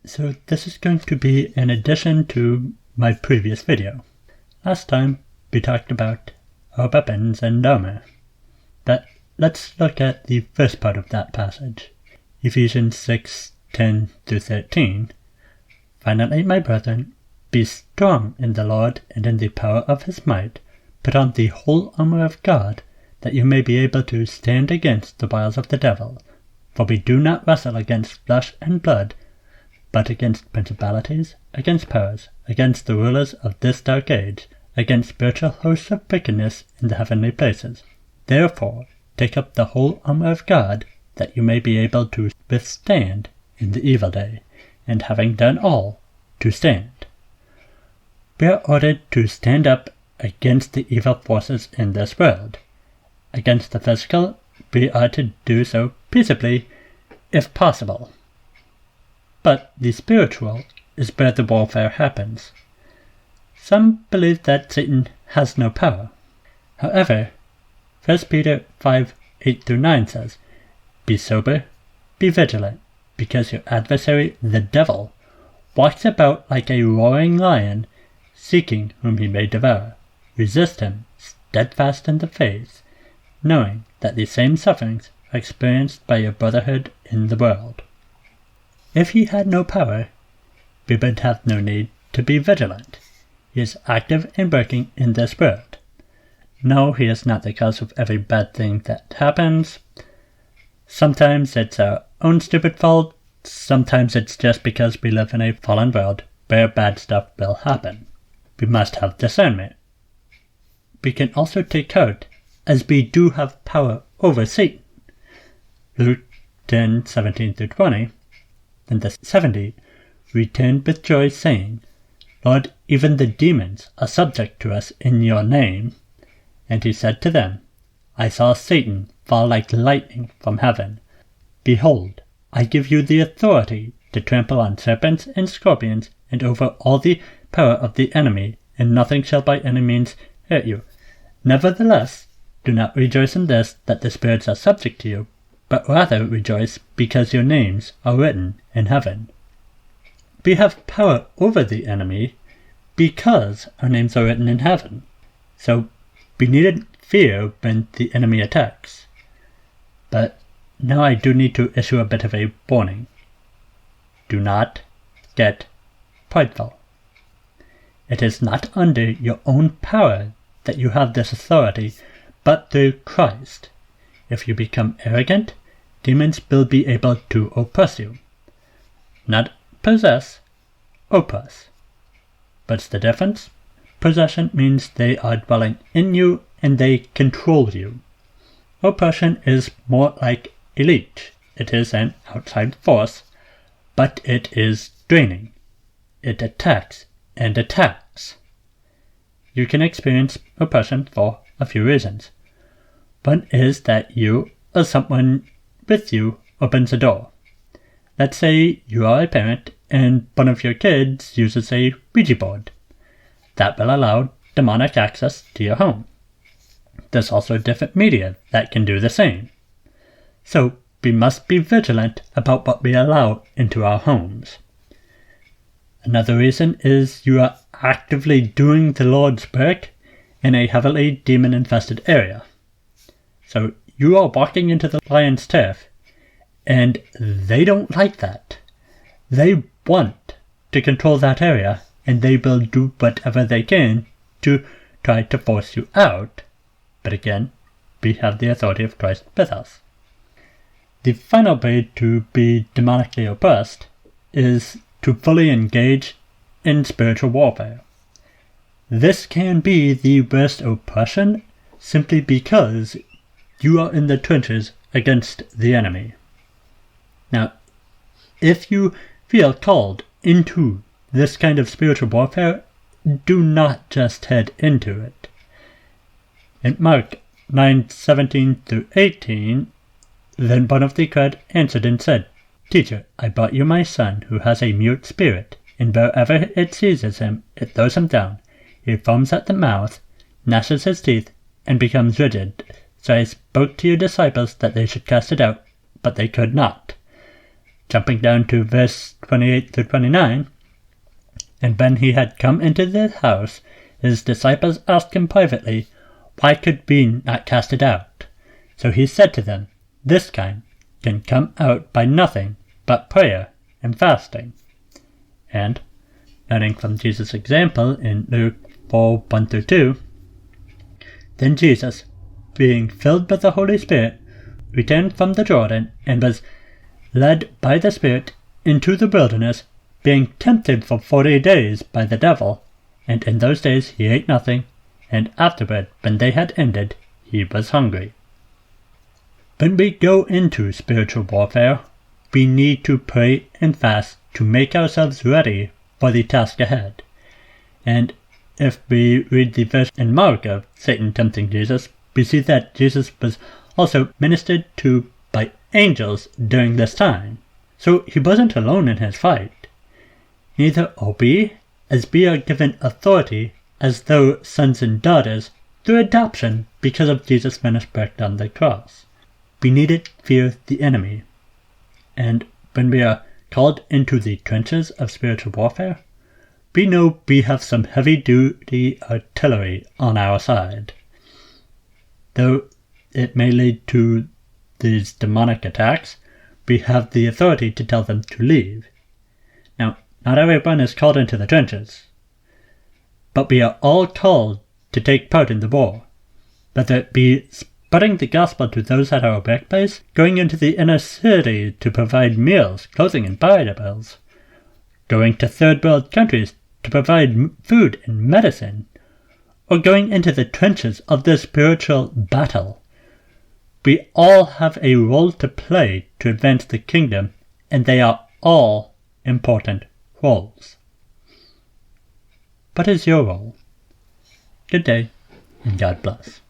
So this is going to be an addition to my previous video. Last time we talked about our weapons and armor, but let's look at the first part of that passage, Ephesians 6:10-13. Finally, my brethren, be strong in the Lord and in the power of his might. Put on the whole armor of God, that you may be able to stand against the wiles of the devil. For we do not wrestle against flesh and blood, but against principalities, against powers, against the rulers of this dark age, against spiritual hosts of wickedness in the heavenly places. Therefore, take up the whole armor of God, that you may be able to withstand in the evil day, and having done all, to stand. We are ordered to stand up against the evil forces in this world. Against the physical, we are to do so peaceably, if possible. But the spiritual is where the warfare happens. Some believe that Satan has no power. However, 1 Peter 5:8-9 says, Be sober, be vigilant, because your adversary, the devil, walks about like a roaring lion, seeking whom he may devour. Resist him, steadfast in the faith, knowing that the same sufferings are experienced by your brotherhood in the world. If he had no power, we would have no need to be vigilant. He is active and working in this world. No, he is not the cause of every bad thing that happens. Sometimes it's our own stupid fault. Sometimes it's just because we live in a fallen world where bad stuff will happen. We must have discernment. We can also take heart, as we do have power over Satan. Luke 10:17-20. Then the 70 returned with joy, saying, Lord, even the demons are subject to us in your name. And he said to them, I saw Satan fall like lightning from heaven. Behold, I give you the authority to trample on serpents and scorpions, and over all the power of the enemy, and nothing shall by any means hurt you. Nevertheless, do not rejoice in this, that the spirits are subject to you, but rather rejoice because your names are written in heaven. We have power over the enemy because our names are written in heaven. So we needn't fear when the enemy attacks. But now I do need to issue a bit of a warning. Do not get prideful. It is not under your own power that you have this authority, but through Christ. If you become arrogant, demons will be able to oppress you. Not possess, oppress. What's the difference? Possession means they are dwelling in you and they control you. Oppression is more like a leech. It is an outside force, but it is draining. It attacks and attacks. You can experience oppression for a few reasons. One is that you or someone with you opens a door. Let's say you are a parent and one of your kids uses a Ouija board. That will allow demonic access to your home. There's also different media that can do the same. So we must be vigilant about what we allow into our homes. Another reason is you are actively doing the Lord's work in a heavily demon-infested area. So you are walking into the lion's turf, and they don't like that. They want to control that area, and they will do whatever they can to try to force you out. But again, we have the authority of Christ with us. The final way to be demonically oppressed is to fully engage in spiritual warfare. This can be the worst oppression simply because you are in the trenches against the enemy. Now, if you feel called into this kind of spiritual warfare, do not just head into it. In Mark 9:17-18, then one of the crowd answered and said, Teacher, I brought you my son, who has a mute spirit, and wherever it seizes him, it throws him down. He foams at the mouth, gnashes his teeth, and becomes rigid. So I spoke to your disciples that they should cast it out, but they could not. jumping down to verse 28 to 29, "And when he had come into the house, his disciples asked him privately, 'Why could we not cast it out?' So he said to them, 'This kind can come out by nothing but prayer and fasting.'" And, learning from Jesus' example in Luke 4, 1-2, "Then Jesus, being filled with the Holy Spirit, returned from the Jordan, and was led by the Spirit into the wilderness, being tempted for 40 days by the devil. And in those days he ate nothing, and afterward, when they had ended, he was hungry." When we go into spiritual warfare, we need to pray and fast to make ourselves ready for the task ahead. And if we read the verse in Mark of Satan tempting Jesus, we see that Jesus was also ministered to by angels during this time. So he wasn't alone in his fight. Neither are we, as we are given authority as though sons and daughters through adoption because of Jesus' finished work on the cross. We needn't fear the enemy. And when we are called into the trenches of spiritual warfare, we know we have some heavy-duty artillery on our side. Though it may lead to these demonic attacks, we have the authority to tell them to leave. Now, not everyone is called into the trenches, but we are all called to take part in the war, whether it be spreading the gospel to those at our workplace, going into the inner city to provide meals, clothing, and Bibles, going to third world countries to provide food and medicine, or going into the trenches of this spiritual battle. We all have a role to play to advance the kingdom, and they are all important roles. What is your role? Good day, and God bless.